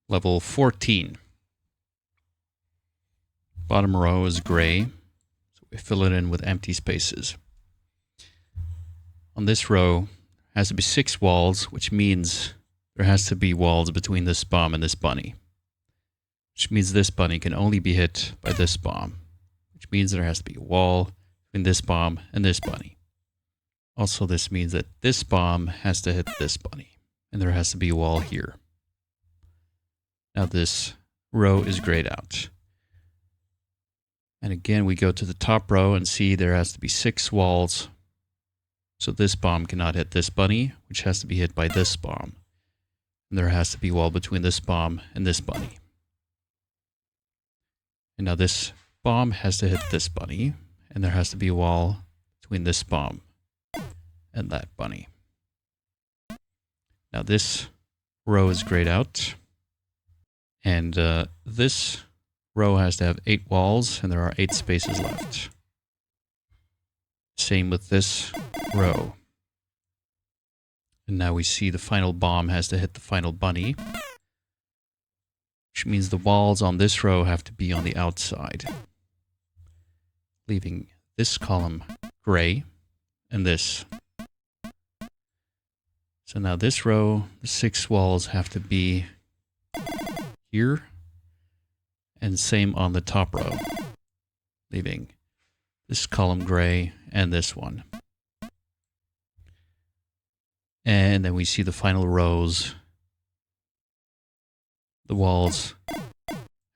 Level 14. Bottom row is gray, so we fill it in with empty spaces. On this row has to be 6 walls, which means there has to be walls between this bomb and this bunny. Which means this bunny can only be hit by this bomb. Which means there has to be a wall between this bomb and this bunny. Also, this means that this bomb has to hit this bunny. And there has to be a wall here. Now this row is grayed out. And again, we go to the top row and see there has to be 6 walls. So this bomb cannot hit this bunny, which has to be hit by this bomb. And there has to be a wall between this bomb and this bunny. And now this bomb has to hit this bunny, and there has to be a wall between this bomb and that bunny. Now this row is grayed out, and this row has to have 8 walls, and there are 8 spaces left. Same with this row. And now we see the final bomb has to hit the final bunny, which means the walls on this row have to be on the outside, leaving this column gray and this. So now this row, the 6 walls have to be here, and same on the top row, leaving this column gray and this one. And then we see the final rows. The walls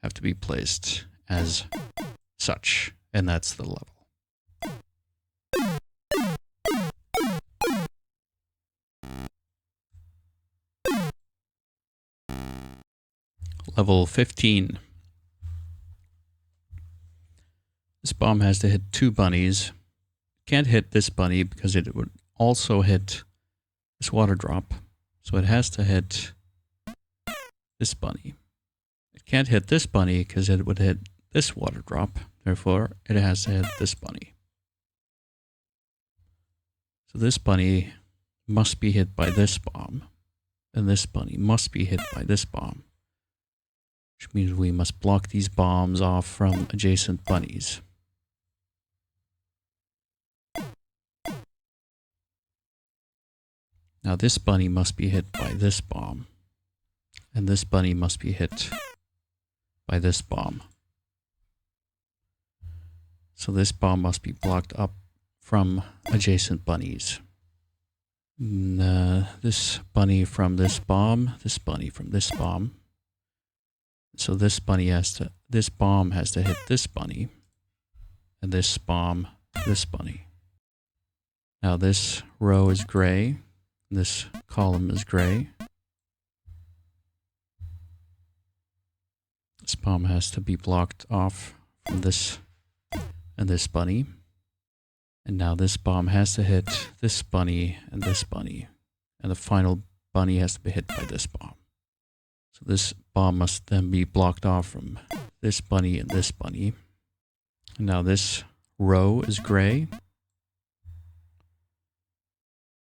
have to be placed as such, and that's the level. Level 15. This bomb has to hit 2 bunnies. Can't hit this bunny because it would also hit this water drop. So it has to hit this bunny. It can't hit this bunny because it would hit this water drop. Therefore, it has to hit this bunny. So this bunny must be hit by this bomb. And this bunny must be hit by this bomb. Which means we must block these bombs off from adjacent bunnies. Now this bunny must be hit by this bomb. And this bunny must be hit by this bomb. So this bomb must be blocked up from adjacent bunnies. This bunny from this bomb, this bunny from this bomb. So this bunny this bomb has to hit this bunny, and this bomb, this bunny. Now this row is gray, this column is gray. This bomb has to be blocked off from this and this bunny. And now this bomb has to hit this bunny and this bunny. And the final bunny has to be hit by this bomb. So this bomb must then be blocked off from this bunny and this bunny. And now this row is gray.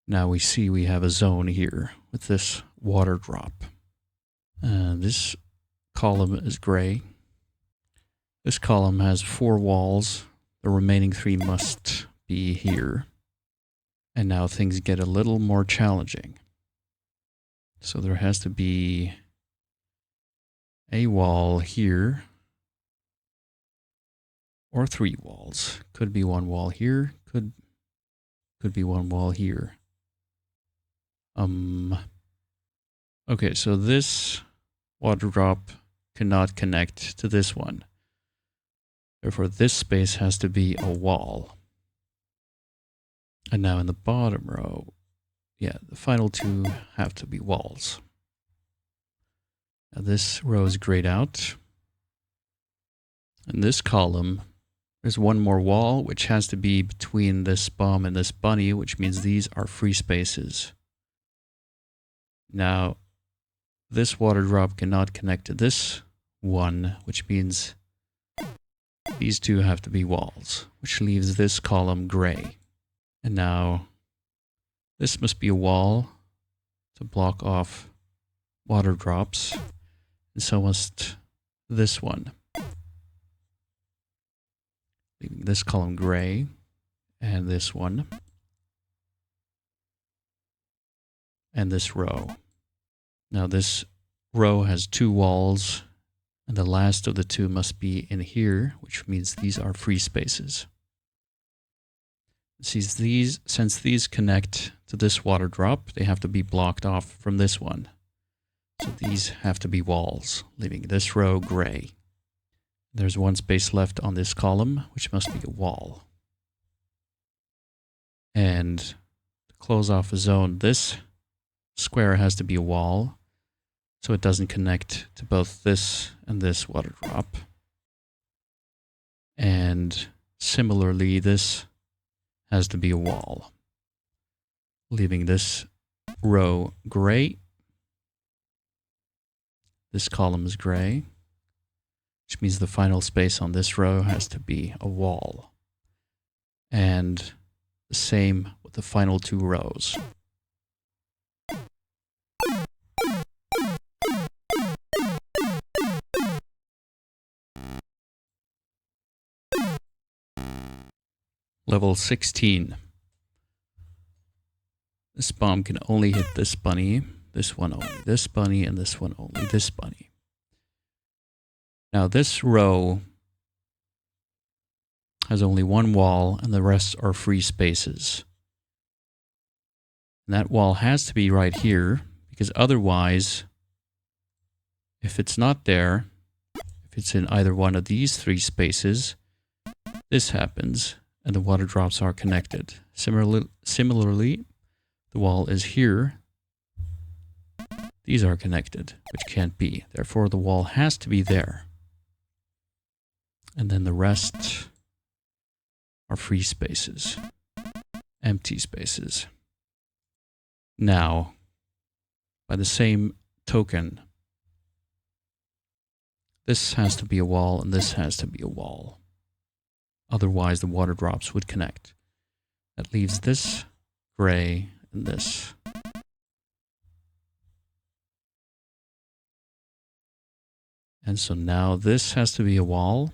Now we see we have a zone here with this water drop. This column is gray. This column has 4 walls. The remaining 3 must be here. And now things get a little more challenging. So there has to be a wall here, or 3 walls. Could be 1 wall here, could be 1 wall here. Okay, so this water drop cannot connect to this one. Therefore, this space has to be a wall. And now in the bottom row, yeah, the final 2 have to be walls. Now this row is grayed out. In this column, there's 1 more wall, which has to be between this bomb and this bunny, which means these are free spaces. Now, this water drop cannot connect to this one, which means these 2 have to be walls, which leaves this column gray. And now, this must be a wall to block off water drops. and so must this one. Leaving this column gray, and this one, and this row. Now this row has two walls, and the last of the two must be in here, which means these are free spaces. Since these connect to this water drop, they have to be blocked off from this one. So these have to be walls, leaving this row gray. There's one space left on this column, which must be a wall. And to close off a zone, this square has to be a wall, so it doesn't connect to both this and this water drop. And similarly, this has to be a wall, leaving this row gray. This column is gray, which means the final space on this row has to be a wall. And the same with the final two rows. Level 16. This bomb can only hit this bunny, this one only this bunny, and this one only this bunny. Now this row has only one wall, and the rest are free spaces. And that wall has to be right here, because otherwise, if it's not there, if it's in either one of these three spaces, this happens, and the water drops are connected. Similarly, the wall is here. These are connected, which can't be. Therefore, the wall has to be there. And then the rest are free spaces, empty spaces. Now, by the same token, this has to be a wall and this has to be a wall. Otherwise, the water drops would connect. That leaves this gray and this. And so now this has to be a wall.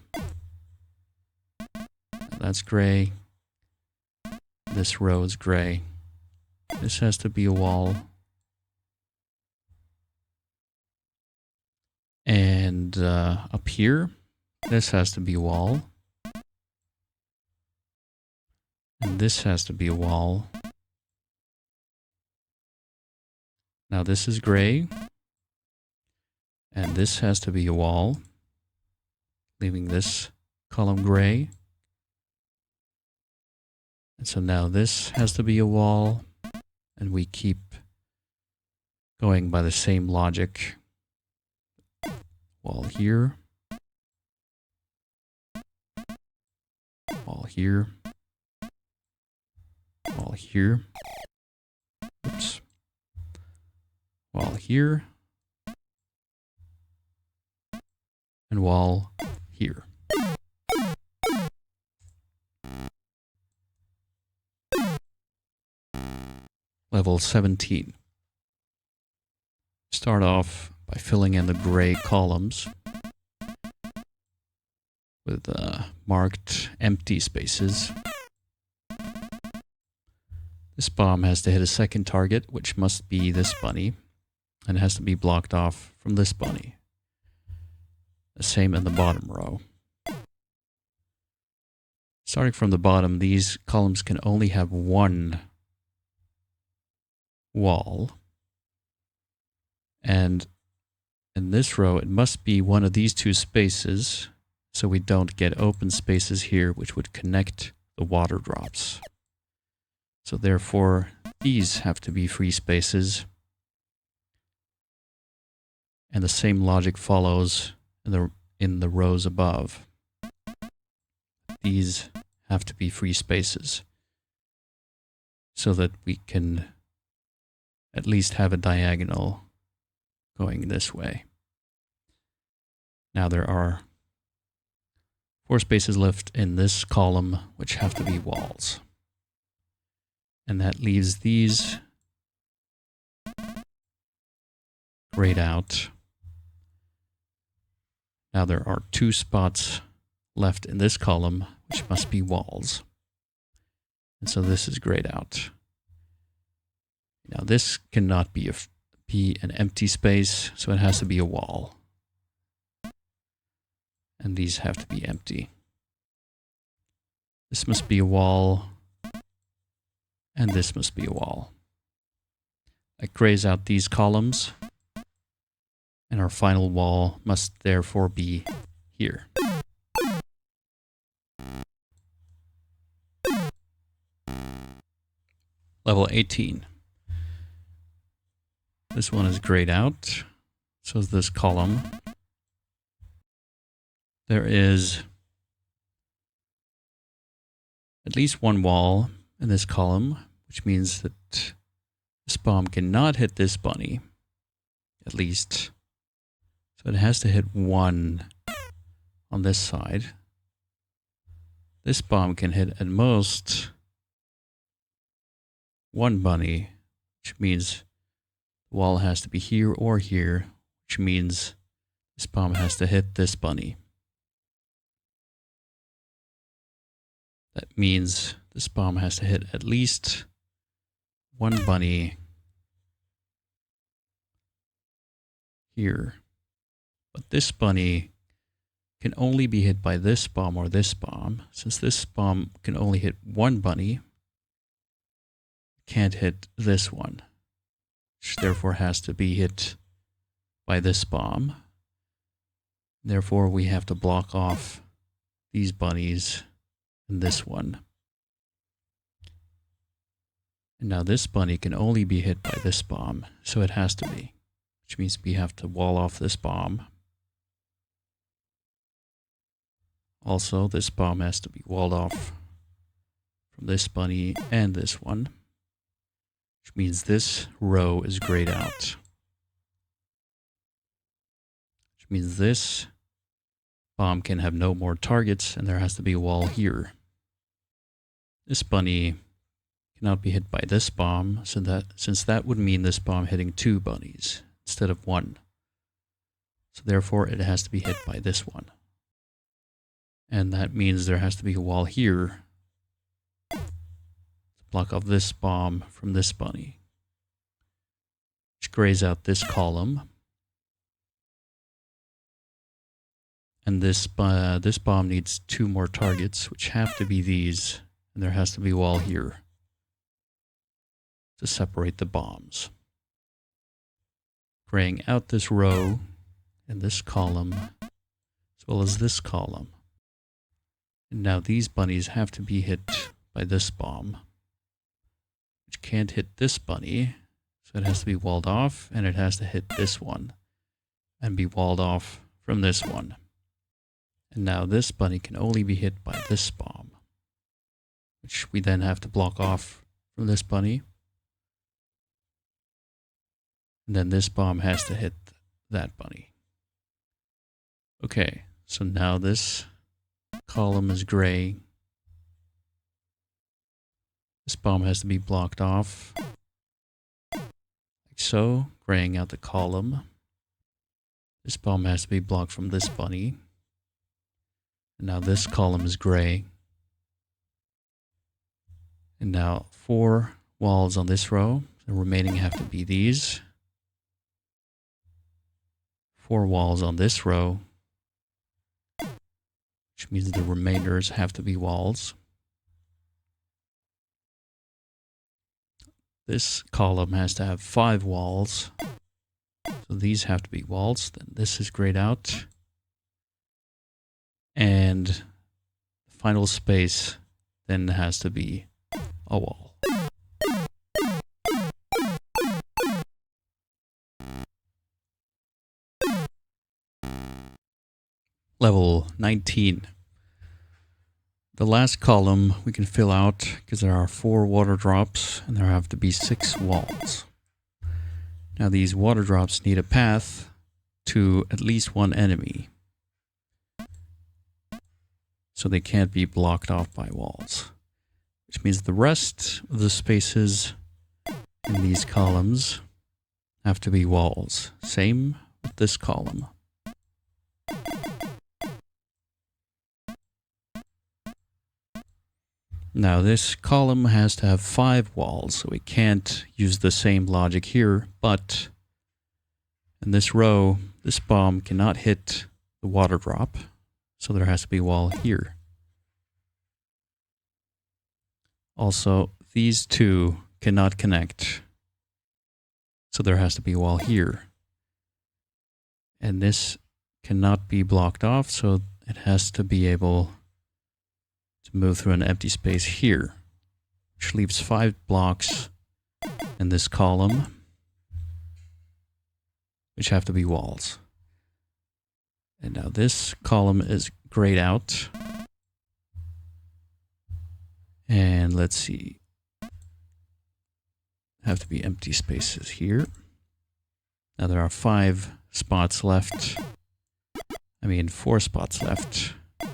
That's gray. This row is gray. This has to be a wall. And up here, this has to be a wall. And this has to be a wall. Now this is gray. And this has to be a wall, leaving this column gray. And so now this has to be a wall, and we keep going by the same logic. Wall here. Wall here. Wall here. Oops. Wall here. And wall here. Level 17. Start off by filling in the gray columns with marked empty spaces. This bomb has to hit a second target, which must be this bunny, and it has to be blocked off from this bunny. The same in the bottom row. Starting from the bottom, these columns can only have one wall. And in this row, it must be one of these two spaces, so we don't get open spaces here, which would connect the water drops. So therefore, these have to be free spaces. And the same logic follows in the rows above. These have to be free spaces so that we can at least have a diagonal going this way. Now there are 4 spaces left in this column, which have to be walls. And that leaves these grayed out. Now there are 2 spots left in this column, which must be walls. And so this is grayed out. Now this cannot be an empty space, so it has to be a wall. And these have to be empty. This must be a wall, and this must be a wall. That grays out these columns, and our final wall must therefore be here. Level 18. This one is grayed out, so is this column. There is at least 1 wall in this column, which means that this bomb cannot hit this bunny, at least. So it has to hit 1 on this side. This bomb can hit at most 1 bunny, which means the wall has to be here or here, which means this bomb has to hit this bunny. That means this bomb has to hit at least 1 bunny here. But this bunny can only be hit by this bomb or this bomb. Since this bomb can only hit 1 bunny, it can't hit this one, which therefore has to be hit by this bomb. Therefore, we have to block off these bunnies and this one. And now this bunny can only be hit by this bomb, so it has to be, which means we have to wall off this bomb. Also, this bomb has to be walled off from this bunny and this one, which means this row is grayed out. Which means this bomb can have no more targets, and there has to be a wall here. This bunny cannot be hit by this bomb, since that would mean this bomb hitting 2 bunnies instead of 1. So therefore, it has to be hit by this one. And that means there has to be a wall here to block off this bomb from this bunny, which grays out this column. And this bomb needs 2 more targets, which have to be these, and there has to be a wall here to separate the bombs. Graying out this row and this column, as well as this column. And now these bunnies have to be hit by this bomb, which can't hit this bunny, so it has to be walled off, and it has to hit this one and be walled off from this one. And now this bunny can only be hit by this bomb, which we then have to block off from this bunny. And then this bomb has to hit that bunny. Okay, so now this column is gray. This bomb has to be blocked off, like so, graying out the column. This bomb has to be blocked from this bunny. And now this column is gray. And now 4 walls on this row. The remaining have to be these. 4 walls on this row, which means the remainders have to be walls. This column has to have 5 walls. So these have to be walls. Then this is grayed out. And the final space then has to be a wall. Level 19. The last column we can fill out because there are 4 water drops and there have to be 6 walls. Now these water drops need a path to at least 1 enemy, so they can't be blocked off by walls, which means the rest of the spaces in these columns have to be walls. Same with this column. Now this column has to have 5 walls, so we can't use the same logic here, but in this row, this bomb cannot hit the water drop, so there has to be a wall here. Also, these two cannot connect, so there has to be a wall here. And this cannot be blocked off, so it has to be able to move through an empty space here, which leaves 5 blocks in this column, which have to be walls. And now this column is grayed out. And let's see. Have to be empty spaces here. Now there are 5 spots left. 4 spots left in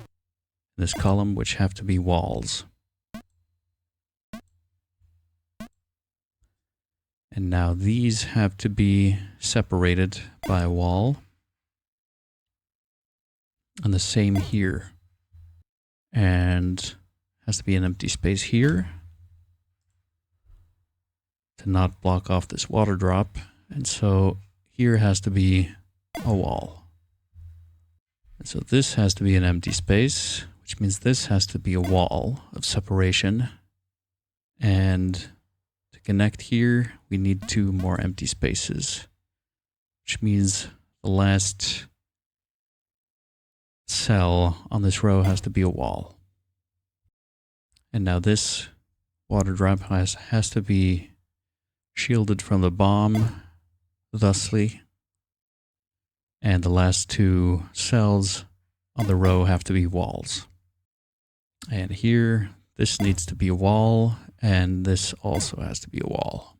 this column, which have to be walls. And now these have to be separated by a wall. And the same here. And has to be an empty space here to not block off this water drop. And so here has to be a wall. And so this has to be an empty space, which means this has to be a wall of separation. And to connect here, we need 2 more empty spaces, which means the last cell on this row has to be a wall. And now this water drop has to be shielded from the bomb, thusly. And the last 2 cells on the row have to be walls. And here, this needs to be a wall, and this also has to be a wall.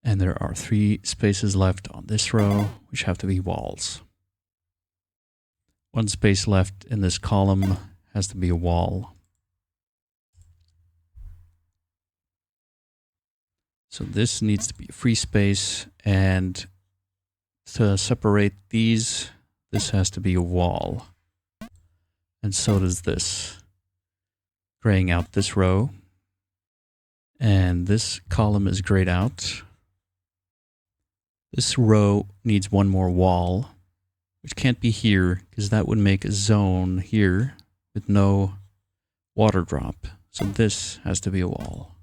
And there are 3 spaces left on this row, which have to be walls. 1 space left in this column has to be a wall. So this needs to be a free space, and to separate these, this has to be a wall. And so does this. Graying out this row. And this column is grayed out. This row needs 1 more wall, which can't be here because that would make a zone here with no water drop. So this has to be a wall.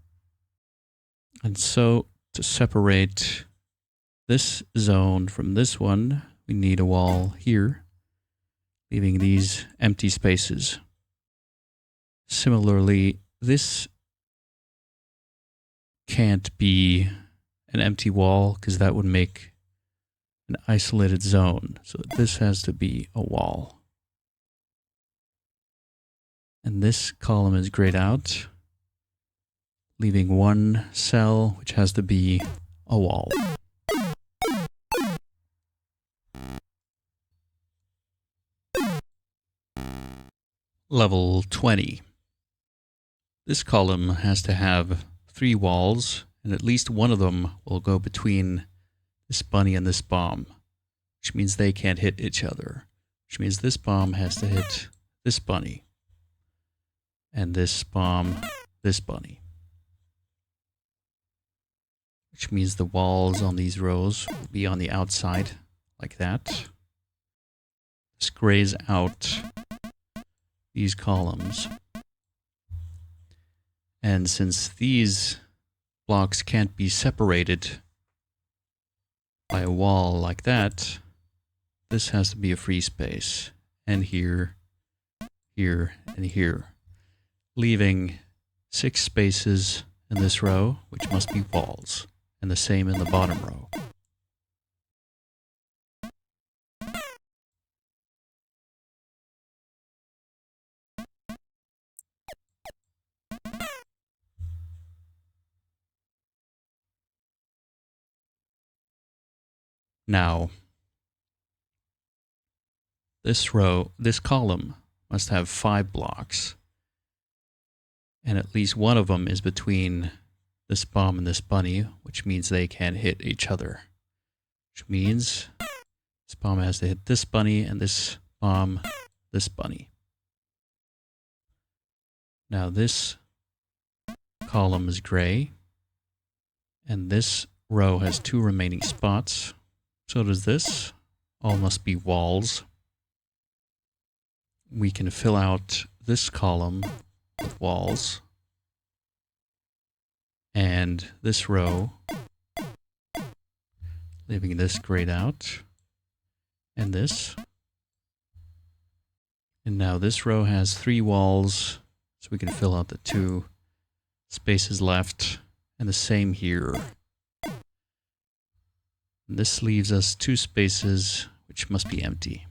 And so to separate this zone from this one, we need a wall here, leaving these empty spaces. Similarly, this can't be an empty wall because that would make an isolated zone. So this has to be a wall. And this column is grayed out, leaving 1 cell, which has to be a wall. Level 20. This column has to have 3 walls, and at least one of them will go between this bunny and this bomb, which means they can't hit each other, which means this bomb has to hit this bunny, and this bomb, this bunny. Which means the walls on these rows will be on the outside, like that. This grays out these columns. And since these blocks can't be separated by a wall like that, this has to be a free space. And here, here, and here. Leaving 6 spaces in this row, which must be walls. And the same in the bottom row. Now, this column must have 5 blocks. And at least one of them is between this bomb and this bunny, which means they can't hit each other. Which means this bomb has to hit this bunny and this bomb this bunny. Now this column is gray, and this row has 2 remaining spots. So does this. All must be walls. We can fill out this column with walls, and this row, leaving this grayed out, and this. And now this row has 3 walls, so we can fill out the 2 spaces left, and the same here. And this leaves us 2 spaces which must be empty.